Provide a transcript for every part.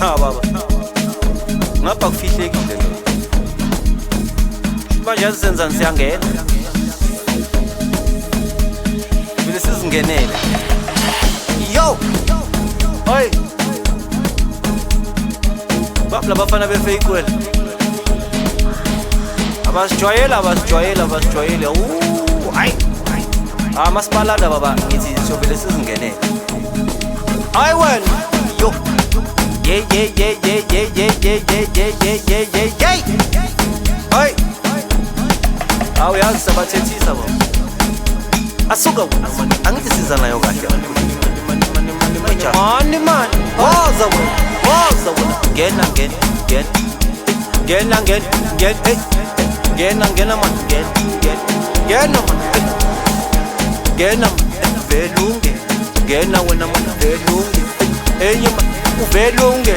Ha baba, ngapha kufihlekile lo. Manje senza siyangena. Vele sizingenele. Yo! Oi! Bapla bafana befake kwela. Abasijwayele. Hayi. Masipalada baba, ngithi sovele sizingenele. Hayi wena. Yo. Yeah. Hayi. Awuyazi sabathethisa baba. Asuka wena manje, angithi siza nayo kahle. Man. Woza wena. Ngena. Ngena man. Ngena velunge. Ngena wena man velunge. Enye man uvelunge.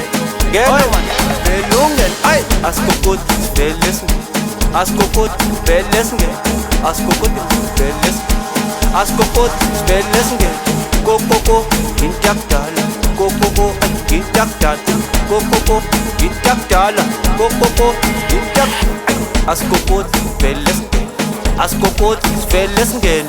Ngena man velunge. Ay, askokoti velesnge. Askokoti velesnge. Kokoko intakdala. Kokoko intakdala. Askokoti velesnge. Askokoti velesnge.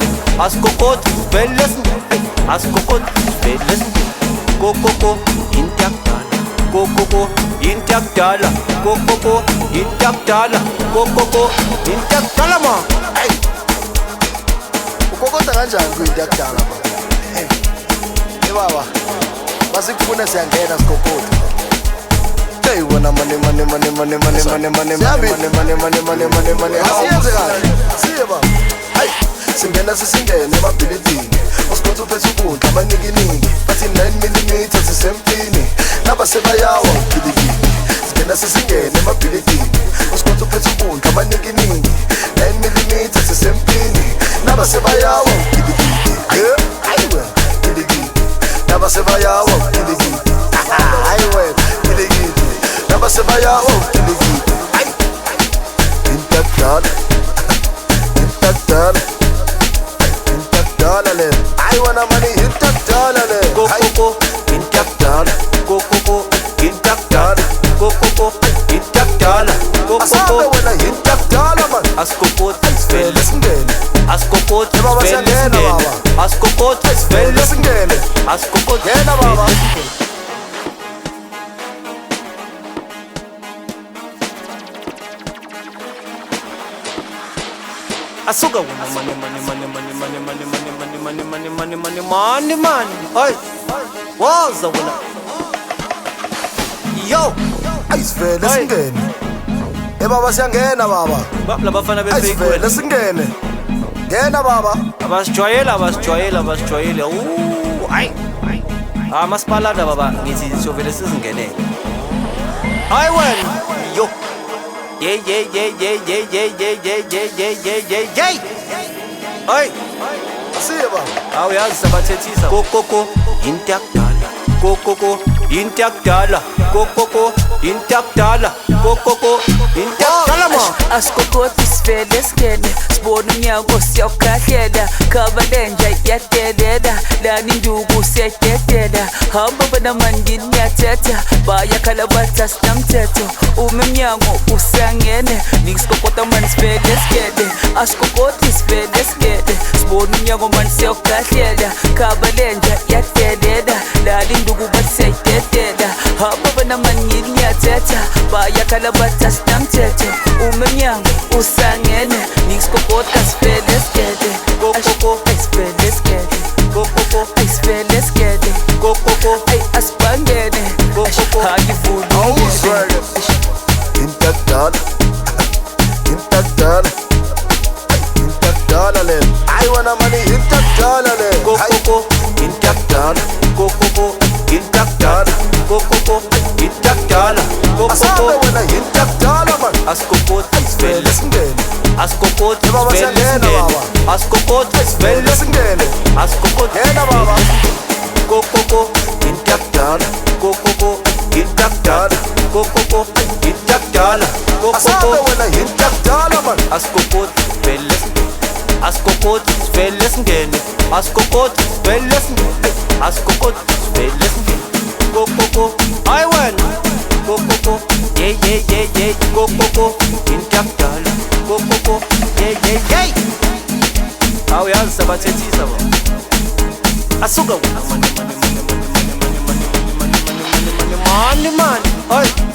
Kokoko intakdala ma. Hey. Ukokota kanjani kuyintakdala baba? Hey baba, basikufuna siyangena sikokota. Hey wena money. Asiyenze kahle. Siye baba. Hey, singena sisingene emabhilidini. Usikhothi uphethe ukudla abaningi. Bathi 9mm sisempini. Nabasebayawa ukhilikili. Singena sisingene emabhilidini. Usikhothi uphethe ukudla abaningi. 9mm sisempini. Nabasebayawa ukhilikili. Hayi wena, khilikili. Nabasebayawa ukhilikili. Hayi wena, khilikili. Nabasebayawa ukhilikili. Hayi. Intakdala le. I wanna money intakdala le. Kokoko intakdala. Asabe wena intakdala man. Askokoti velesingene. Askokoti baba siyangena baba. Askokoti Velesingene. Askokoti Ngena baba. Asuka wena money. Hey. Woza wena. Yo. Velesingene. Baba siyangena baba. Bapla bafana befake kwela. Velesingene. Ngena baba. Abasijwayele. Hayi. Masipalada baba, ngithi sovele sizingenele. Hayi wena. Yo. Yeah. Hayi. Siye baba. Awuyazi sabathethisa. Kokoko intakdala. Ma. Asikokoti sivele singene. Sibona umnyango siyawukhahlela. Khabalenja iyadelela. Lani nduku siyayidedela. Hamba banamandini ngiyathetha. Bayakhala bathi asinamthetho. Uma emnyango usangene. Ngisikokota mani sivele singene. Asikokoti sivele singene. Sibona umnyango mani siyawukhahlela. Khabalenja iyadelela. Lani nduku bathi siyayidedela. Hamba banamandini ngiyathetha. Bayakhala bathi asinamthetho. Uma emnyango usangene. Ngisikokota sivele singene. Sivele singene. Sivele singene. Asibangene. Angivuni. Intakdala le. I wanna money intakdala le. Kokoko intakdala. Asabe wena intakdala man. Askokoti Velesingene. Baba siyangena baba. Askokoti Velesingene. Ngena baba. Kokoko intakdala. Asabe wena intakdala man. Askokoti velesingene. go go go. I win. Go go go. Yeah yeah yeah yeah. Go go go. Intakdal. Go go go. Yeah yeah yeah. Awuyazi sabathethisa bo. Asuka wena money. Oi.